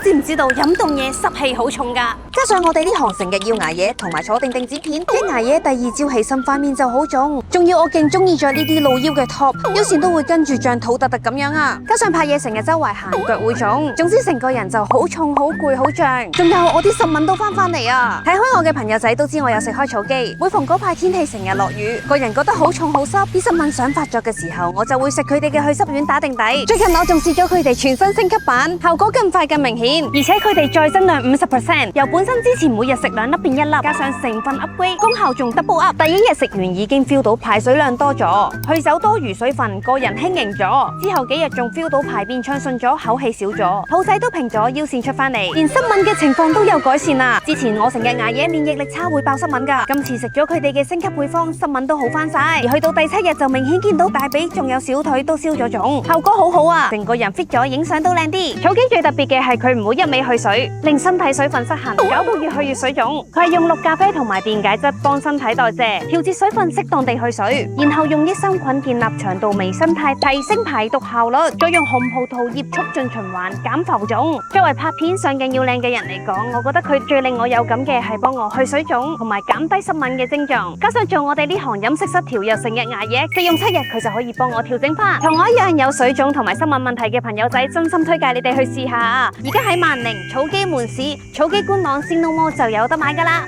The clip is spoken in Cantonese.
知唔知道飲凍嘢濕氣好重㗎？加上我哋呢行成日要捱夜，同埋坐定定剪片，一捱夜第二朝起身塊面就好腫。仲要我勁中意着呢啲露腰嘅 top，有時都會跟住脹肚突突咁樣啊！加上拍嘢成日周圍行，腳會腫，總之成個人就好重、好攰、好脹。仲有我啲新聞都翻嚟啊！睇開我嘅朋友仔都知我有食開草機，每逢嗰排天氣成日落雨，個人覺得好重好濕，啲新聞想發作嘅時候，我就會食佢哋嘅去濕丸打定底。最近我仲試咗佢哋全新升級版，效果更快更明顯，而且佢哋再增量50%，由本身之前每日食2粒變1粒，加上成分 upgrade， 功效仲 double up。第一日食完已經 feel 到排水量多咗，去走多餘水分，個人輕盈咗。之後幾日仲 feel 到排便暢順咗，口氣少咗，肚仔都平咗，腰線出翻嚟，連濕吻嘅情況都有改善啦。之前我成日捱夜，免疫力差會爆濕吻噶，今次食咗佢哋嘅升級配方，濕吻都好翻晒。而去到第7日就明顯見到大髀仲有小腿都消咗腫，效果好好啊，成個人 fit 咗，影相都靚啲。草機最特別嘅係佢唔會一味去水，令身體水分失衡，搞到越去越水腫。佢係用綠咖啡同埋電解質幫身體代謝，調節水分，適當地去水，然後用益生菌建立腸道微生態，提升排毒效率，再用紅葡萄葉促進循環，減浮腫。作為拍片上鏡要靚嘅人嚟講，我覺得佢最令我有感嘅係幫我去水腫同埋減低濕吻嘅症狀。加上做我哋呢行飲食失調又成日捱夜，食用7日佢就可以幫我調整翻。同我一樣有水腫同埋濕吻問題嘅朋友仔，真心推介你哋去試下啊！而家喺萬寧草機門市、草機官網 Cinnamon 就有得買噶啦。